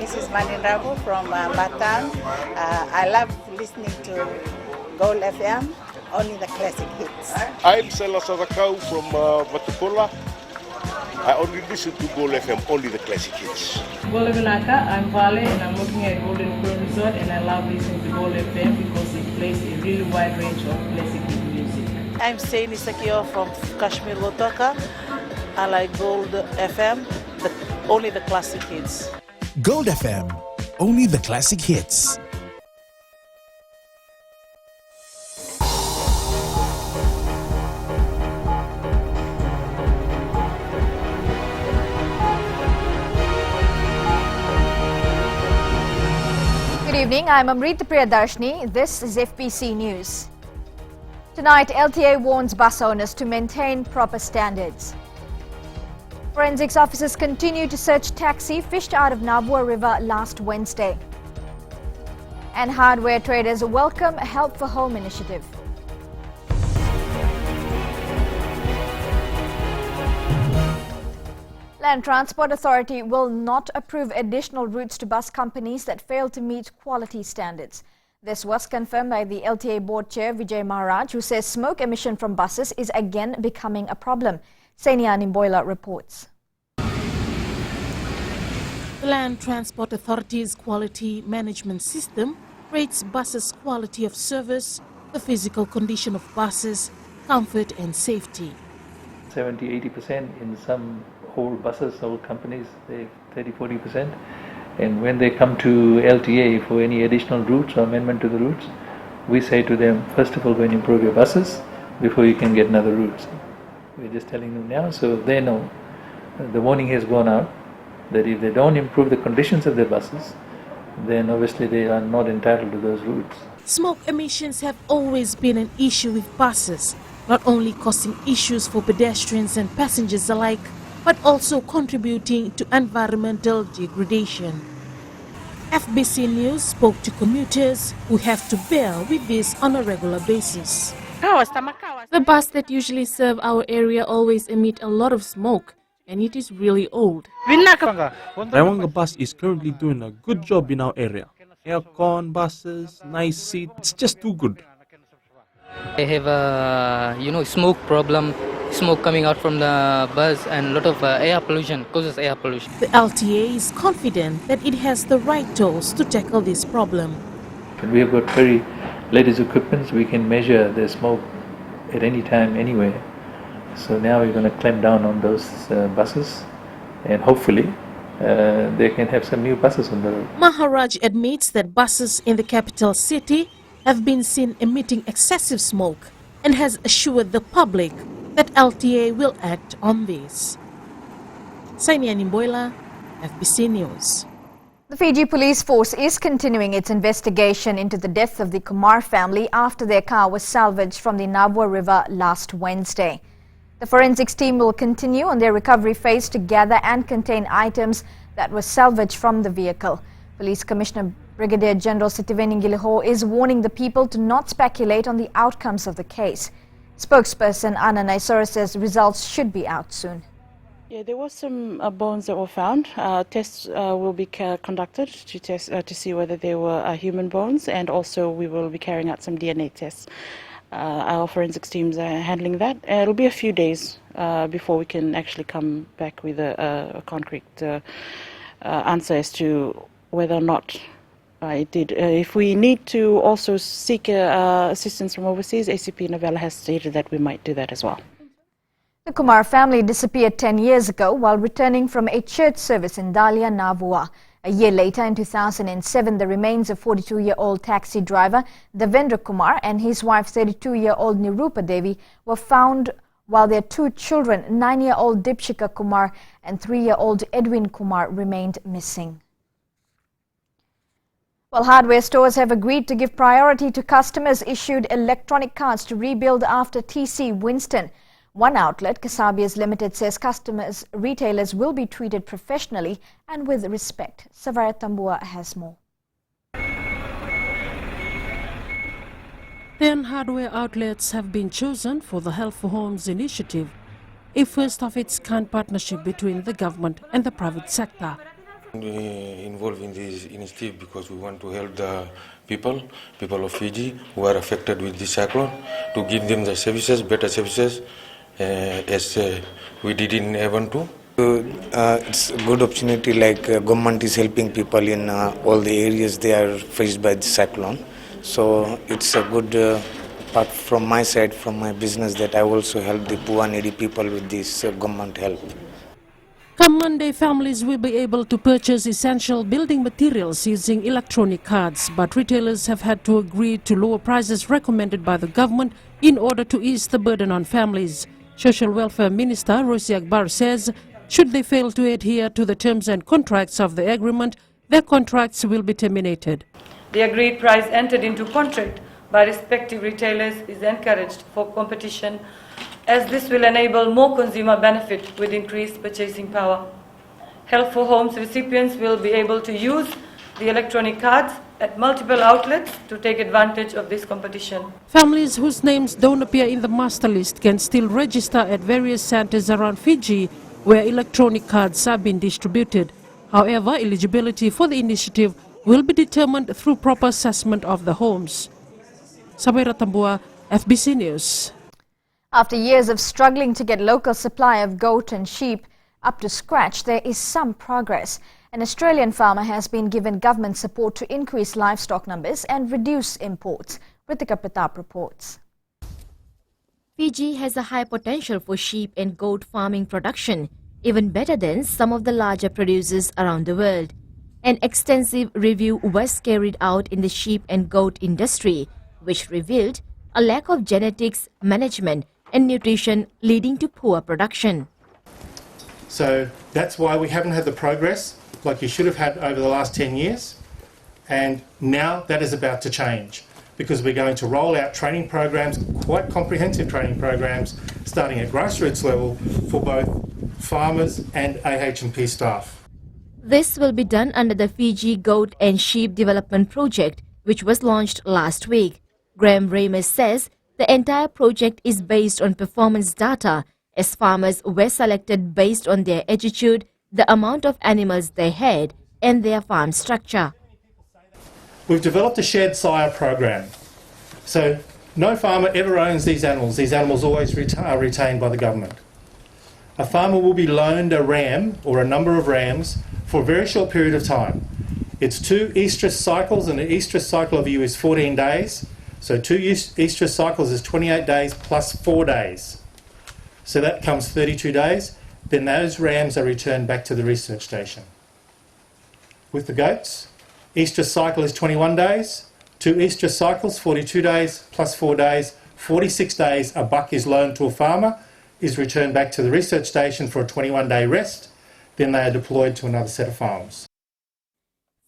This is Manindrabu from Batam. I love listening to Gold FM, only the classic hits. I'm Sela Sadakau from Kula. I only listen to Gold FM, only the classic hits. Gold I'm Vale and I'm working at Golden Pearl Resort, and I love listening to Gold FM because it plays a really wide range of classic music. I'm Saini Sakio from Kashmir Wotoka. I like Gold FM, but only the classic hits. Gold FM, only the classic hits. Good evening, I'm Amrita Priyadarshini. This is FBC News. Tonight, LTA warns bus owners to maintain proper standards. Forensics officers continue to search taxi fished out of Nabua River last Wednesday. And hardware traders welcome Help for Home initiative. Land Transport Authority will not approve additional routes to bus companies that fail to meet quality standards. This was confirmed by the LTA board chair Vijay Maharaj, who says smoke emission from buses is again becoming a problem. Sainia Nimboila reports. The Land Transport Authority's quality management system rates buses' quality of service, the physical condition of buses, comfort and safety. 70-80% in some old buses, old companies, they 30-40%. And when they come to LTA for any additional routes or amendment to the routes, we say to them, first of all, go and improve your buses before you can get another routes. We're just telling them now, so they know. The warning has gone out that if they don't improve the conditions of their buses, then obviously they are not entitled to those routes. Smoke emissions have always been an issue with buses, not only causing issues for pedestrians and passengers alike, but also contributing to environmental degradation. FBC News spoke to commuters who have to bear with this on a regular basis. The bus that usually serve our area always emit a lot of smoke, and it is really old. Raiwanga bus is currently doing a good job in our area. Aircon, buses, nice seat, it's just too good. I have a smoke problem, smoke coming out from the bus, and a lot of air pollution, causes air pollution. The LTA is confident that it has the right tools to tackle this problem. We have got very latest equipment, we can measure the smoke at any time, anywhere. So now we're going to clamp down on those buses, and hopefully they can have some new buses on the road. Maharaj admits that buses in the capital city have been seen emitting excessive smoke and has assured the public that LTA will act on this. Sainia Nimboila, FBC News. The Fiji Police Force is continuing its investigation into the death of the Kumar family after their car was salvaged from the Nabua River last Wednesday. The forensics team will continue on their recovery phase to gather and contain items that were salvaged from the vehicle. Police Commissioner Brigadier General Sitiveni Giliho is warning the people to not speculate on the outcomes of the case. Spokesperson Anna Naisora says results should be out soon. Yeah, there were some bones that were found. Tests will be conducted to test to see whether they were human bones, and also we will be carrying out some DNA tests. Our forensics teams are handling that. It'll be a few days before we can actually come back with a concrete answer as to whether or not it did. If we need to also seek assistance from overseas, ACP Novella has stated that we might do that as well. The Kumar family disappeared 10 years ago while returning from a church service in Dalia, Nabua. A year later, in 2007, the remains of 42-year-old taxi driver Devendra Kumar and his wife, 32-year-old Nirupa Devi, were found while their two children, 9-year-old Dipshika Kumar and 3-year-old Edwin Kumar, remained missing. Well, hardware stores have agreed to give priority to customers issued electronic cards to rebuild after TC Winston. One outlet, Kasabias Limited, says retailers will be treated professionally and with respect. Savara Tambua has more. 10 hardware outlets have been chosen for the Help for Homes initiative, a first-of-its-kind partnership between the government and the private sector. Involved in this initiative because we want to help the people of Fiji who are affected with this cyclone, to give them the services, better services, as we did in Avon too. It's a good opportunity, like government is helping people in all the areas they are faced by the cyclone. So it's a good part from my side, from my business, that I also help the poor and needy people with this government help. Come Monday, families will be able to purchase essential building materials using electronic cards, but retailers have had to agree to lower prices recommended by the government in order to ease the burden on families. Social Welfare Minister Rosie Akbar says should they fail to adhere to the terms and contracts of the agreement, their contracts will be terminated. The agreed price entered into contract by respective retailers is encouraged for competition, as this will enable more consumer benefit with increased purchasing power. Help for Homes recipients will be able to use the electronic cards at multiple outlets to take advantage of this competition. Families whose names don't appear in the master list can still register at various centers around Fiji where electronic cards are being distributed. However, eligibility for the initiative will be determined through proper assessment of the homes. Sabaira Tambua, FBC News. After years of struggling to get local supply of goat and sheep up to scratch, there is some progress. An Australian farmer has been given government support to increase livestock numbers and reduce imports. Ritika Pratap reports. Fiji has a high potential for sheep and goat farming production, even better than some of the larger producers around the world. An extensive review was carried out in the sheep and goat industry, which revealed a lack of genetics, management and nutrition, leading to poor production. So that's why we haven't had the progress like you should have had over the last 10 years. And now that is about to change, because we're going to roll out training programs, quite comprehensive training programs, starting at grassroots level for both farmers and AHP staff. This will be done under the Fiji Goat and Sheep Development Project, which was launched last week. Graham Ramos says the entire project is based on performance data, as farmers were selected based on their attitude, the amount of animals they had, and their farm structure. We've developed a shared sire program. So no farmer ever owns these animals. These animals always are retained by the government. A farmer will be loaned a ram or a number of rams for a very short period of time. It's 2 estrus cycles, and an estrus cycle of you is 14 days. So 2 estrus cycles is 28 days plus 4 days. So that comes 32 days. Then those rams are returned back to the research station. With the goats, estrus cycle is 21 days. 2 estrus cycles, 42 days plus 4 days. 46 days a buck is loaned to a farmer, is returned back to the research station for a 21-day rest. Then they are deployed to another set of farms.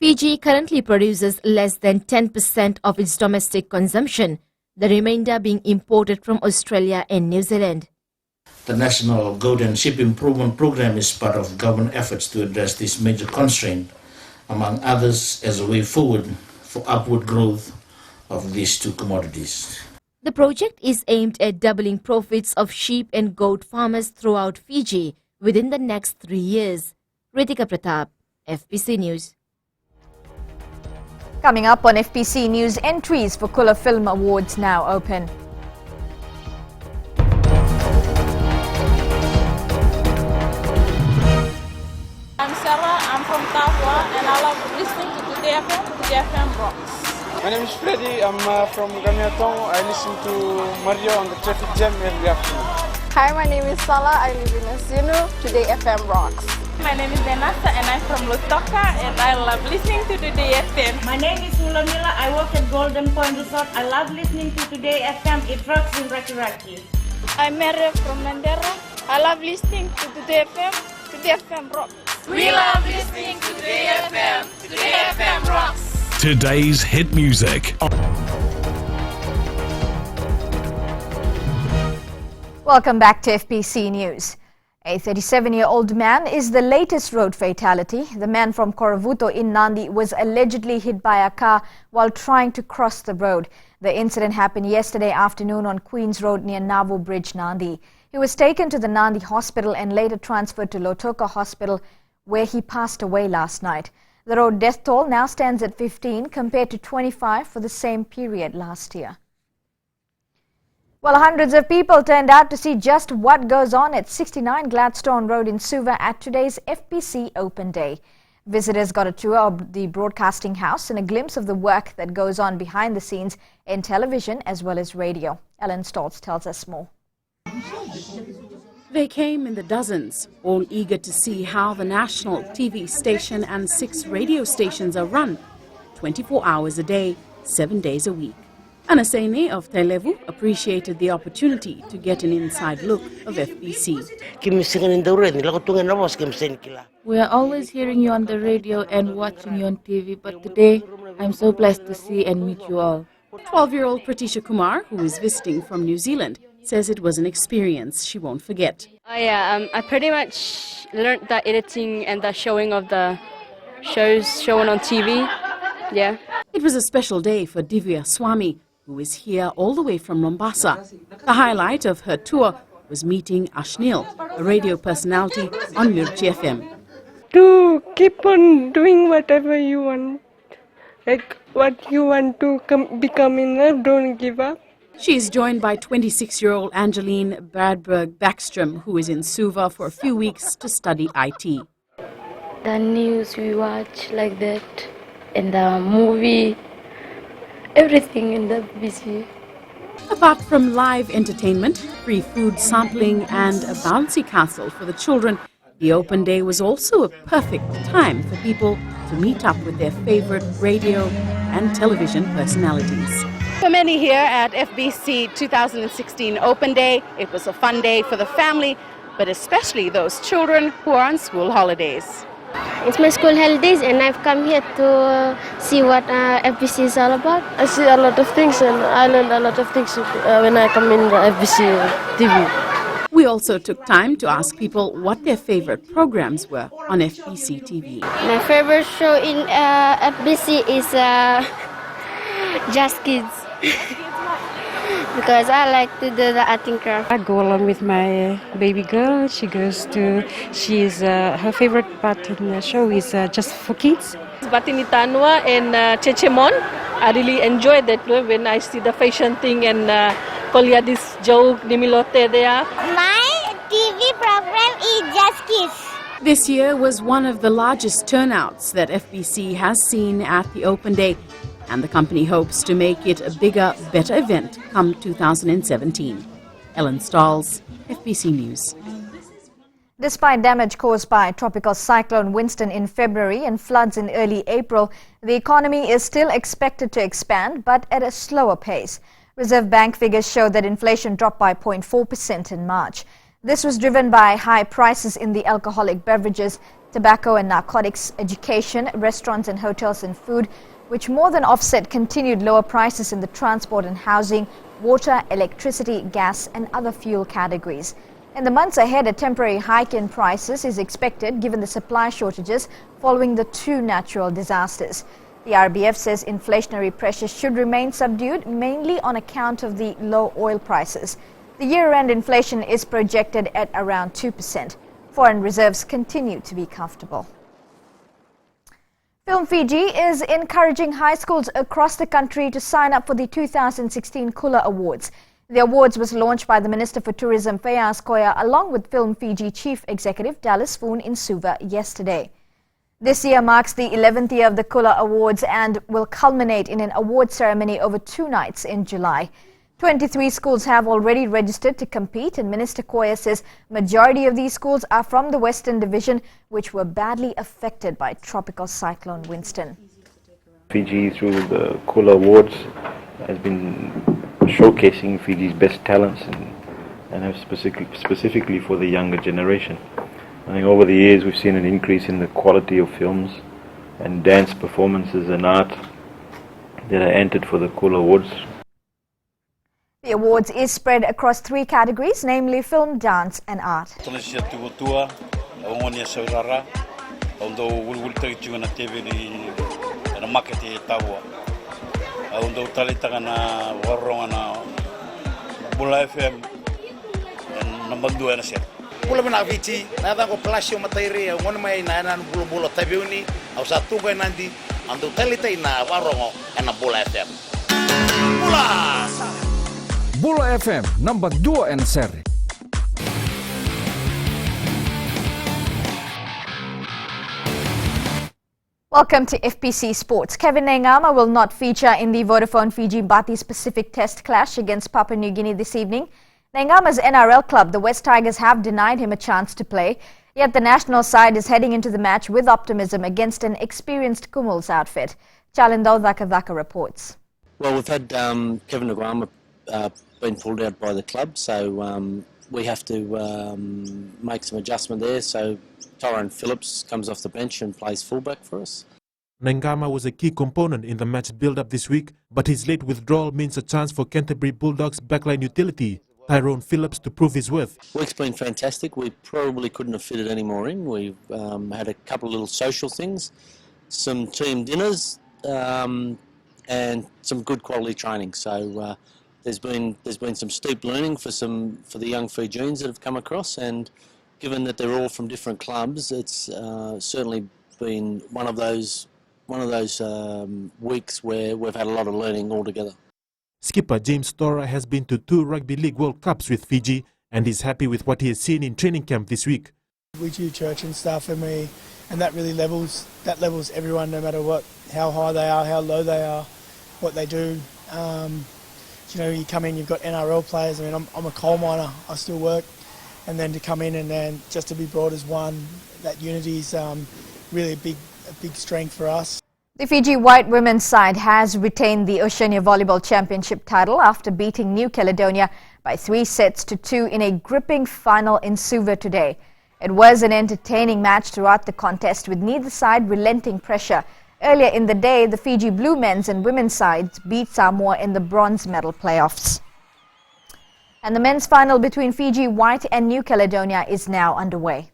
Fiji currently produces less than 10% of its domestic consumption, the remainder being imported from Australia and New Zealand. The National Goat and Sheep Improvement Program is part of government efforts to address this major constraint, among others, as a way forward for upward growth of these two commodities. The project is aimed at doubling profits of sheep and goat farmers throughout Fiji within the next 3 years. Ritika Pratap, FBC News. Coming up on FPC News, entries for Kula Film Awards now open. I'm Sarah, I'm from Tafwa, and I love listening to Today FM Rocks. My name is Freddy, I'm from Gamiatong. I listen to Mario on the traffic jam every afternoon. Hi, my name is Salah, I live in Asinu. Today FM Rocks. My name is Denasa and I'm from Lutoka, and I love listening to Today FM. My name is Mulamila, I work at Golden Point Resort. I love listening to Today FM, it rocks in Raki Raki. I'm Mary from Mandera. I love listening to Today FM. Today FM rocks. We love listening to Today FM. Today FM rocks. Today's hit music. Welcome back to FPC News. A 37-year-old man is the latest road fatality. The man from Koravuto in Nandi was allegedly hit by a car while trying to cross the road. The incident happened yesterday afternoon on Queens Road near Navu Bridge, Nandi. He was taken to the Nandi hospital and later transferred to Lotoka Hospital, where he passed away last night. The road death toll now stands at 15 compared to 25 for the same period last year. Well, hundreds of people turned out to see just what goes on at 69 Gladstone Road in Suva at today's FBC Open Day. Visitors got a tour of the broadcasting house and a glimpse of the work that goes on behind the scenes in television as well as radio. Ellen Stoltz tells us more. They came in the dozens, all eager to see how the national TV station and 6 radio stations are run, 24 hours a day, 7 days a week. Anasene of Televu appreciated the opportunity to get an inside look of FBC. We are always hearing you on the radio and watching you on TV, but today I'm so blessed to see and meet you all. 12-year-old Pratisha Kumar, who is visiting from New Zealand, says it was an experience she won't forget. I pretty much learned the editing and the showing of the shows shown on TV. Yeah. It was a special day for Divya Swami, who is here all the way from Mombasa. The highlight of her tour was meeting Ashnil, a radio personality on Mirchi FM. To keep on doing whatever you want, like what you want to become in life, don't give up. She is joined by 26-year-old Angeline Bradberg Backstrom, who is in Suva for a few weeks to study IT. The news we watch like that, and the movie, everything in the BBC. Apart from live entertainment, free food sampling and a bouncy castle for the children, the open day was also a perfect time for people to meet up with their favorite radio and television personalities. For many here at FBC 2016 Open Day, it was a fun day for the family, but especially those children who are on school holidays. It's my school holidays and I've come here to see what FBC is all about. I see a lot of things and I learned a lot of things when I come in the FBC TV. We also took time to ask people what their favorite programs were on FBC TV. My favorite show in FBC is Just Kids. Because I like to do the art and craft. I go along with my baby girl. Her favorite part in the show is Just for Kids. Batini Tanwa and Chechemon. I really enjoy that when I see the fashion thing and this joke, Nimilote there. My TV program is Just Kids. This year was one of the largest turnouts that FBC has seen at the Open Day, and the company hopes to make it a bigger, better event come 2017. Ellen Stalls, FBC News. Despite damage caused by Tropical Cyclone Winston in February and floods in early April, the economy is still expected to expand, but at a slower pace. Reserve Bank figures show that inflation dropped by 0.4% in March. This was driven by high prices in the alcoholic beverages, tobacco and narcotics, education, restaurants and hotels and food, which more than offset continued lower prices in the transport and housing, water, electricity, gas and other fuel categories. In the months ahead, a temporary hike in prices is expected given the supply shortages following the 2 natural disasters. The RBF says inflationary pressures should remain subdued, mainly on account of the low oil prices. The year-end inflation is projected at around 2%. Foreign reserves continue to be comfortable. Film Fiji is encouraging high schools across the country to sign up for the 2016 Kula Awards. The awards was launched by the Minister for Tourism Fayaz Koya along with Film Fiji Chief Executive Dallas Foon in Suva yesterday. This year marks the 11th year of the Kula Awards and will culminate in an award ceremony over 2 nights in July. 23 schools have already registered to compete, and Minister Koya says majority of these schools are from the Western Division, which were badly affected by Tropical Cyclone Winston. Fiji, through the Kula Awards, has been showcasing Fiji's best talents and have specifically for the younger generation. I think over the years we've seen an increase in the quality of films and dance performances and art that are entered for the Kula Awards. The awards is spread across 3 categories, namely film, dance and art. Kula mina Fiji, nada ko plasio materi, ngon mai na nan bulu tabiuni, au satu ko nanti, andu telita ina warongo ena Bula FM. Bula FM number 2 en seri. Welcome to FPC Sports. Kevin Nengama will not feature in the Vodafone Fiji Bati Pacific Test clash against Papua New Guinea this evening. Nengama's NRL club, the West Tigers, have denied him a chance to play. Yet the national side is heading into the match with optimism against an experienced Kumul's outfit. Chalindo Dhaka reports. Well, we've had Kevin Nengama been pulled out by the club, so we have to make some adjustment there. So Tyrone Phillips comes off the bench and plays fullback for us. Nengama was a key component in the match build-up this week, but his late withdrawal means a chance for Canterbury Bulldogs backline utility, Tyrone Phillips, to prove his worth. Week's been fantastic. We probably couldn't have fitted any more in. We've had a couple of little social things, some team dinners, and some good quality training. So there's been some steep learning for the young Fijians that have come across, and given that they're all from different clubs, it's certainly been one of those weeks where we've had a lot of learning altogether. Skipper James Tora has been to 2 Rugby League World Cups with Fiji and is happy with what he has seen in training camp this week. We do church and stuff, and that really levels everyone, no matter how high they are, how low they are, what they do. You come in, you've got NRL players. I mean, I'm a coal miner, I still work, and then to come in and then just to be brought as one, that unity is really a big strength for us. The Fiji white women's side has retained the Oceania Volleyball Championship title after beating New Caledonia by 3-2 in a gripping final in Suva today. It was an entertaining match throughout the contest, with neither side relenting pressure. Earlier in the day, the Fiji blue men's and women's sides beat Samoa in the bronze medal playoffs. And the men's final between Fiji White and New Caledonia is now underway.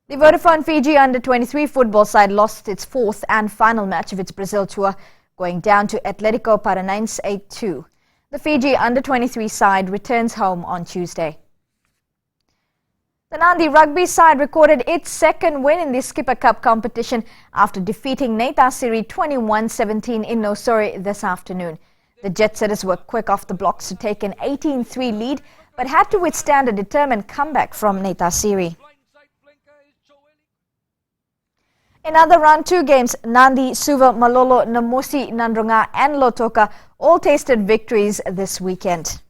The Vodafone Fiji under-23 football side lost its 4th and final match of its Brazil tour, going down to Atletico Paranaense 8-2. The Fiji under-23 side returns home on Tuesday. The Nandi rugby side recorded its second win in the Skipper Cup competition after defeating Neitasiri 21-17 in Nosori this afternoon. The Jet-Setters were quick off the blocks to take an 18-3 lead, but had to withstand a determined comeback from Neitasiri. In other round 2 games, Nandi, Suva, Malolo, Namosi, Nandronga and Lotoka all tasted victories this weekend.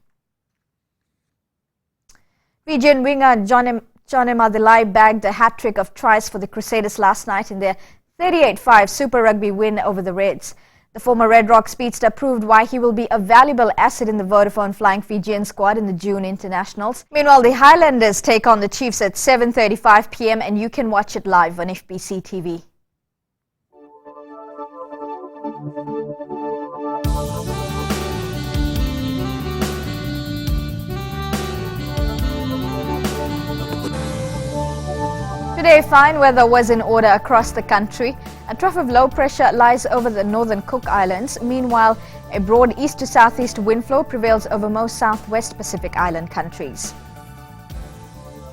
Fijian winger Johnny Madilai bagged a hat-trick of tries for the Crusaders last night in their 38-5 Super Rugby win over the Reds. The former Red Rock speedster proved why he will be a valuable asset in the Vodafone Flying Fijian squad in the June internationals. Meanwhile, the Highlanders take on the Chiefs at 7:35 p.m. and you can watch it live on FBC TV. Today, fine weather was in order across the country. A trough of low pressure lies over the northern Cook Islands. Meanwhile, a broad east to southeast wind flow prevails over most southwest Pacific Island countries.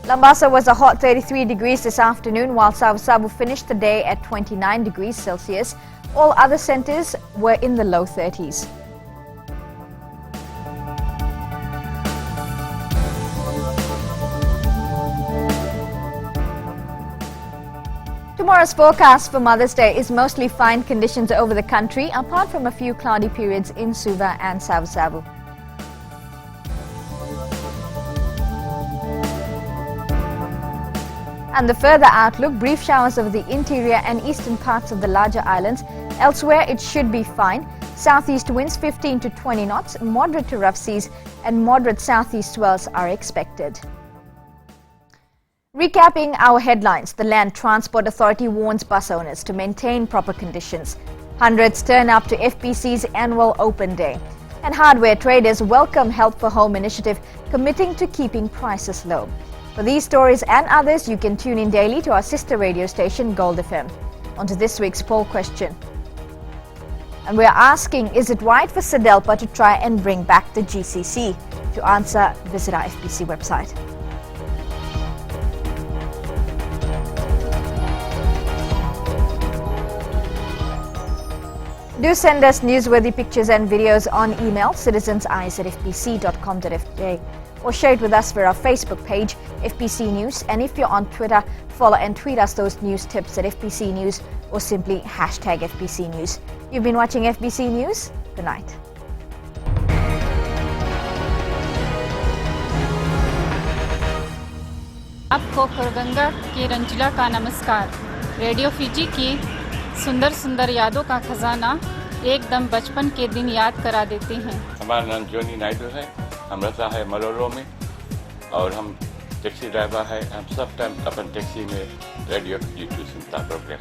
Lambasa was a hot 33 degrees this afternoon, while Savu finished the day at 29 degrees Celsius. All other centres were in the low 30s. Tomorrow's forecast for Mother's Day is mostly fine conditions over the country, apart from a few cloudy periods in Suva and Savu. And the further outlook, brief showers over the interior and eastern parts of the larger islands. Elsewhere, it should be fine. Southeast winds 15 to 20 knots, moderate to rough seas, and moderate southeast swells are expected. Recapping our headlines, the Land Transport Authority warns bus owners to maintain proper conditions. Hundreds turn up to FBC's annual open day. And hardware traders welcome Help for Home initiative, committing to keeping prices low. For these stories and others, you can tune in daily to our sister radio station, Gold FM. On to this week's poll question. And we're asking, is it right for SEDELPA to try and bring back the GCC? To answer, visit our FBC website. Do send us newsworthy pictures and videos on email citizenseyes@fbc.com.fj or share it with us via our Facebook page, FBC News. And if you're on Twitter, follow and tweet us those news tips at FBC News or simply #FBC News. You've been watching FBC News. Good night. आपको खरगंगा की रंजिला का नमस्कार। Radio Fiji की सुंदर सुंदर यादों का खजाना एकदम बचपन के दिन याद करा देते हैं। हमारा नाम जोनी नायडू है, हम रहता है मलोरो में और हम टैक्सी ड्राइवर है। हम सब टाइम अपन टैक्सी में रेडियो फिजी 2 सुनता प्रोग्राम।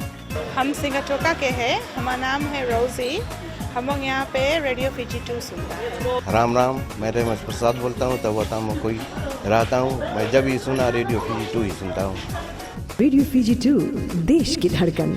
हम सिंगाटोका के हैं, हमारा नाम है रोजी। हम लोग यहाँ पे रेडियो फिजी 2 सुनता है। राम राम, मैं रेमस प्रसाद बोलता हूँ, तब बताऊँ मैं कोई रहता हूँ। मैं जब ही सुना रेडियो फिजी 2 ही सुनता हूँ। रेडियो फिजी 2 देश की धड़कन।